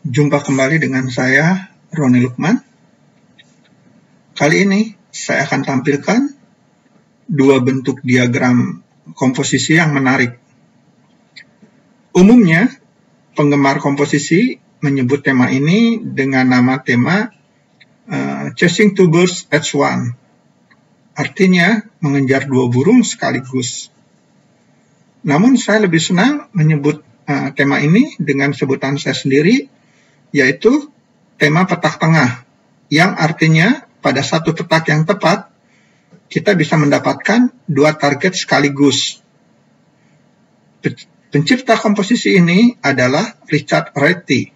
Jumpa kembali dengan saya, Roni Lukman. Kali ini saya akan tampilkan dua bentuk diagram komposisi yang menarik. Umumnya, penggemar komposisi menyebut tema ini dengan nama tema Chasing Two Birds at Once. Artinya, mengejar dua burung sekaligus. Namun, saya lebih senang menyebut tema ini dengan sebutan saya sendiri, yaitu tema petak tengah, yang artinya pada satu petak yang tepat, kita bisa mendapatkan dua target sekaligus. Pencipta komposisi ini adalah Richard Rorty.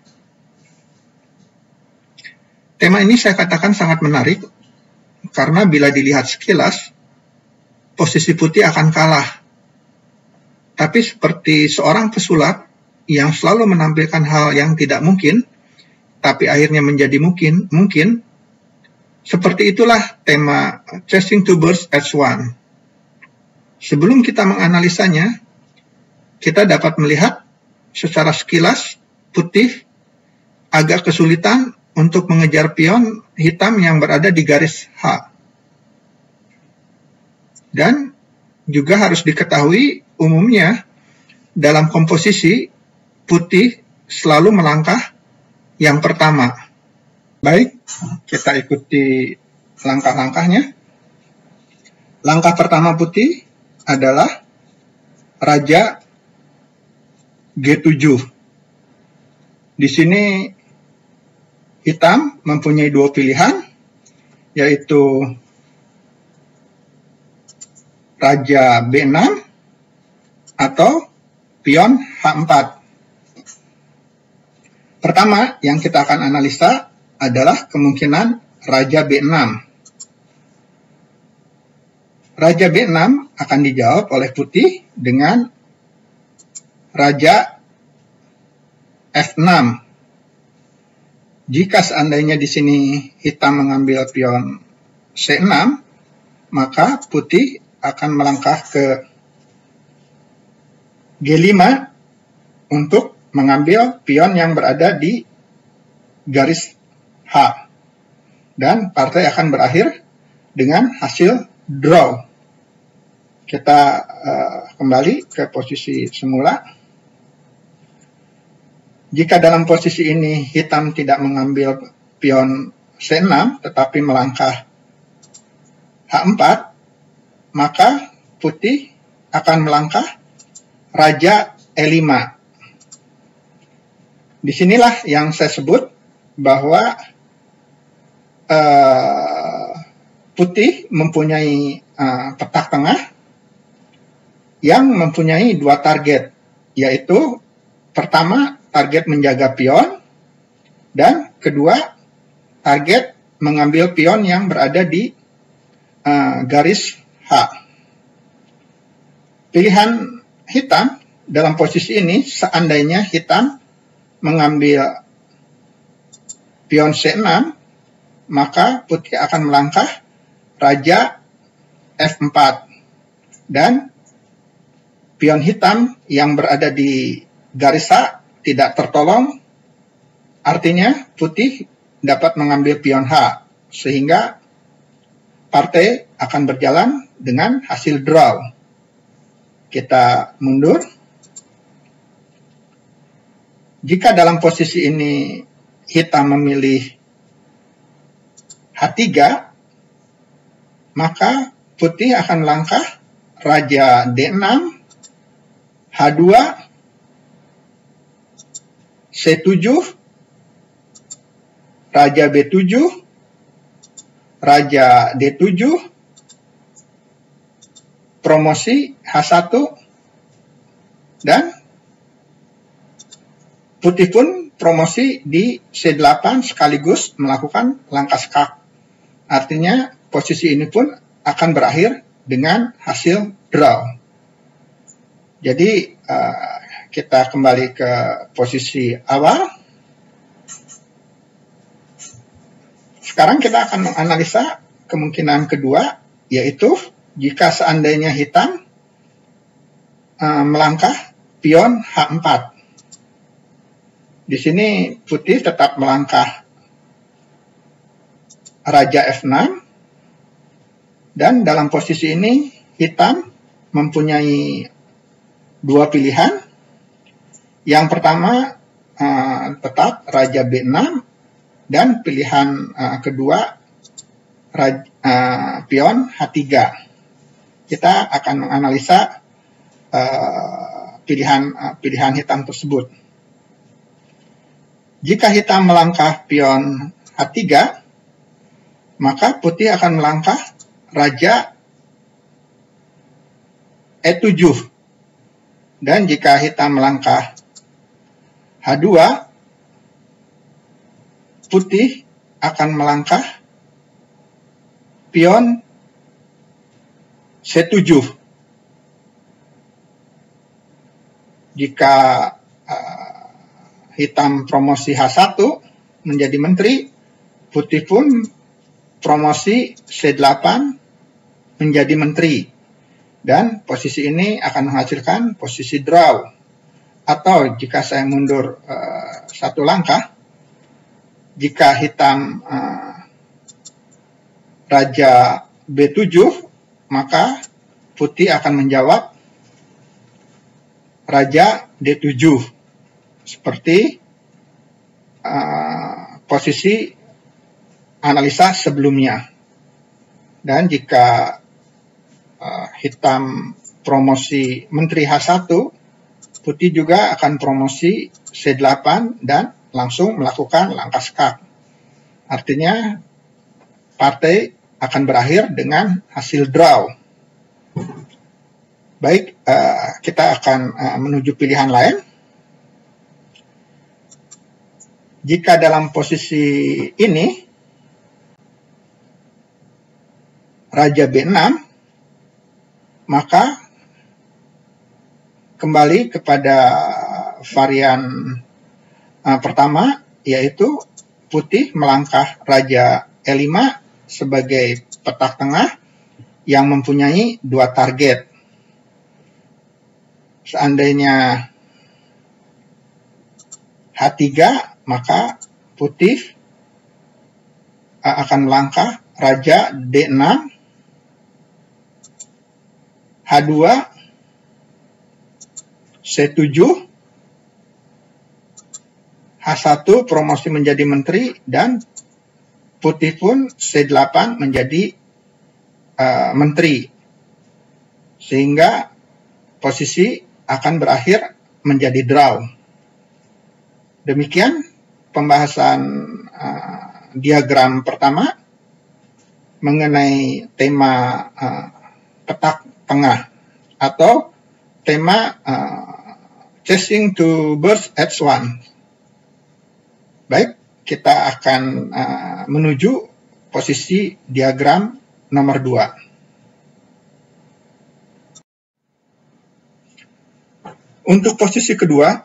Tema ini saya katakan sangat menarik, karena bila dilihat sekilas, posisi putih akan kalah. Tapi seperti seorang pesulap yang selalu menampilkan hal yang tidak mungkin, tapi akhirnya menjadi mungkin, seperti itulah tema Chasing Two Birds at Once. Sebelum kita menganalisanya, kita dapat melihat secara sekilas putih agak kesulitan untuk mengejar pion hitam yang berada di garis H. Dan juga harus diketahui umumnya dalam komposisi putih selalu melangkah yang pertama. Baik, kita ikuti langkah-langkahnya. Langkah pertama putih adalah Raja G7. Di sini hitam mempunyai dua pilihan, yaitu Raja B6 atau pion H4. Pertama yang kita akan analisa adalah kemungkinan Raja B6. Raja B6 akan dijawab oleh putih dengan Raja F6. Jika seandainya di sini hitam mengambil pion C6, maka putih akan melangkah ke G5 untuk mengambil pion yang berada di garis H. Dan partai akan berakhir dengan hasil draw. Kita kembali ke posisi semula. Jika dalam posisi ini hitam tidak mengambil pion C6, tetapi melangkah H4, maka putih akan melangkah Raja E5. Disinilah yang saya sebut bahwa putih mempunyai petak tengah yang mempunyai dua target, yaitu pertama target menjaga pion, dan kedua target mengambil pion yang berada di garis H. Pilihan hitam dalam posisi ini, seandainya hitam mengambil pion C6, maka putih akan melangkah Raja F4. Dan pion hitam yang berada di garis H tidak tertolong, artinya putih dapat mengambil pion H, sehingga partai akan berjalan dengan hasil draw. Kita mundur. Jika dalam posisi ini hitam memilih H3, maka putih akan melangkah Raja D6, H2, C7, Raja B7, Raja D7, promosi H1, dan putih pun promosi di C8 sekaligus melakukan langkah skak. Artinya posisi ini pun akan berakhir dengan hasil draw. Jadi kita kembali ke posisi awal. Sekarang kita akan menganalisa kemungkinan kedua, yaitu jika seandainya hitam melangkah pion H4. Di sini putih tetap melangkah Raja F6, dan dalam posisi ini hitam mempunyai dua pilihan. Yang pertama tetap Raja B6, dan pilihan kedua pion H3. Kita akan menganalisa pilihan hitam tersebut. Jika hitam melangkah pion H3, maka putih akan melangkah Raja E7. Dan jika hitam melangkah H2, putih akan melangkah pion C7. Jika hitam promosi H1 menjadi menteri, putih pun promosi C8 menjadi menteri. Dan posisi ini akan menghasilkan posisi draw. Atau jika saya mundur satu langkah, jika hitam Raja B7, maka putih akan menjawab Raja D7. Seperti posisi analisa sebelumnya. Dan jika hitam promosi menteri H1, putih juga akan promosi C8 dan langsung melakukan langkah skak. Artinya partai akan berakhir dengan hasil draw. Baik, kita akan menuju pilihan lain. Jika dalam posisi ini Raja B6, maka kembali kepada varian pertama, yaitu putih melangkah Raja E5 sebagai petak tengah yang mempunyai dua target. Seandainya H3, maka putih akan melangkah Raja D6, H2, C7, H1 promosi menjadi menteri, dan putih pun C8 menjadi menteri. Sehingga posisi akan berakhir menjadi draw. Demikian pembahasan diagram pertama mengenai tema petak tengah atau tema chasing two birds at once. Baik, kita akan menuju posisi diagram nomor 2. Untuk posisi kedua,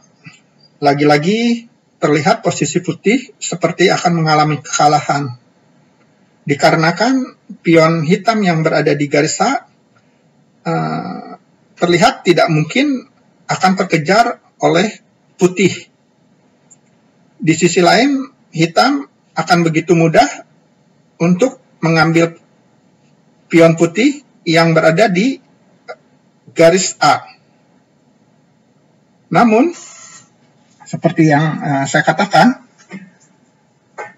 lagi-lagi terlihat posisi putih seperti akan mengalami kekalahan. Dikarenakan pion hitam yang berada di garis A terlihat tidak mungkin akan terkejar oleh putih. Di sisi lain, hitam akan begitu mudah untuk mengambil pion putih yang berada di garis A. Namun, seperti yang saya katakan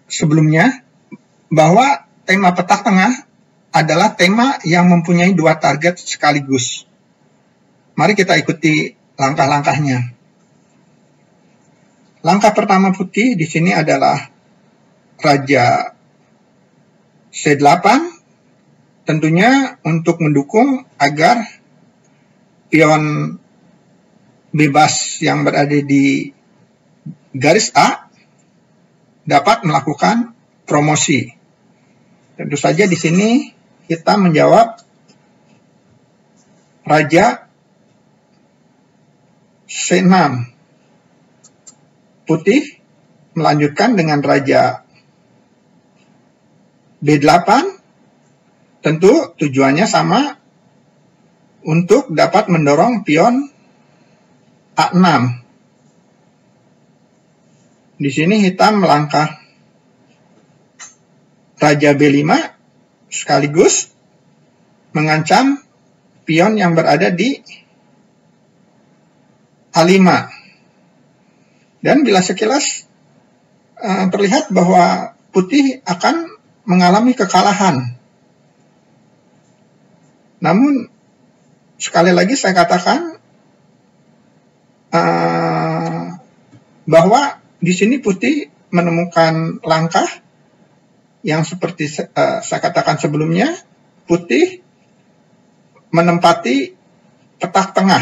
sebelumnya, bahwa tema petak tengah adalah tema yang mempunyai dua target sekaligus. Mari kita ikuti langkah-langkahnya. Langkah pertama putih di sini adalah Raja C8, tentunya untuk mendukung agar pion bebas yang berada di garis A dapat melakukan promosi. Tentu saja di sini hitam menjawab Raja C6. Putih melanjutkan dengan Raja B8. Tentu tujuannya sama, untuk dapat mendorong pion A6. Di sini hitam melangkah Raja B5 sekaligus mengancam pion yang berada di A5. Dan bila sekilas terlihat bahwa putih akan mengalami kekalahan. Namun sekali lagi saya katakan bahwa di sini putih menemukan langkah yang seperti saya katakan sebelumnya, putih menempati petak tengah.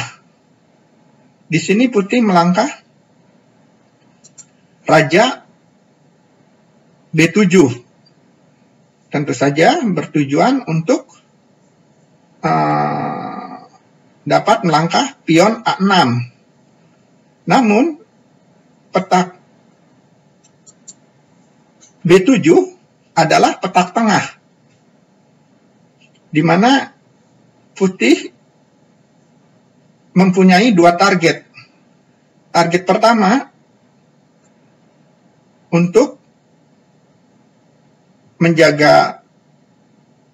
Di sini putih melangkah Raja B7. Tentu saja bertujuan untuk dapat melangkah pion A6. Namun petak B7 adalah petak tengah, di mana putih mempunyai dua target. Target pertama untuk menjaga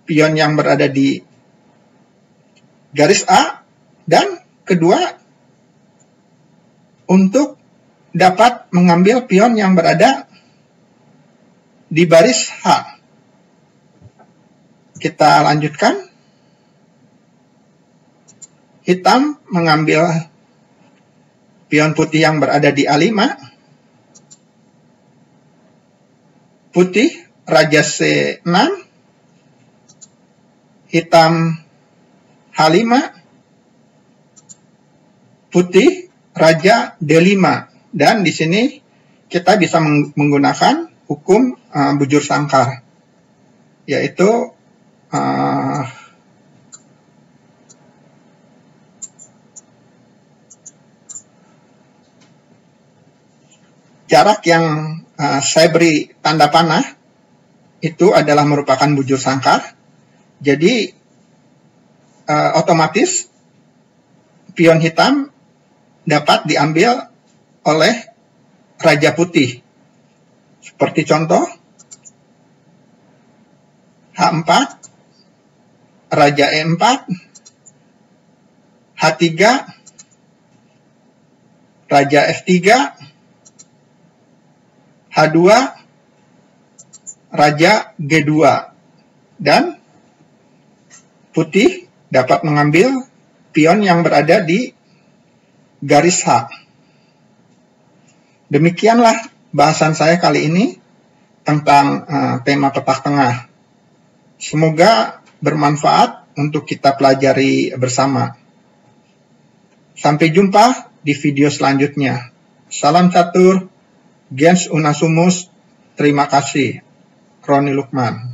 pion yang berada di garis A, dan kedua untuk dapat mengambil pion yang berada di baris H. Kita lanjutkan. Hitam mengambil pion putih yang berada di A5. Putih Raja C6. Hitam H5. Putih Raja D5. Dan di sini kita bisa menggunakan hukum bujur sangkar, yaitu jarak yang saya beri tanda panah itu adalah merupakan bujur sangkar. Jadi otomatis pion hitam dapat diambil oleh Raja putih. Seperti contoh H4, Raja E4, H3, Raja F3, H2, Raja G2. Dan putih dapat mengambil pion yang berada di garis H. Demikianlah bahasan saya kali ini tentang tema petak tengah. Semoga bermanfaat untuk kita pelajari bersama. Sampai jumpa di video selanjutnya. Salam catur, gens unasumus, terima kasih. Roni Lukman.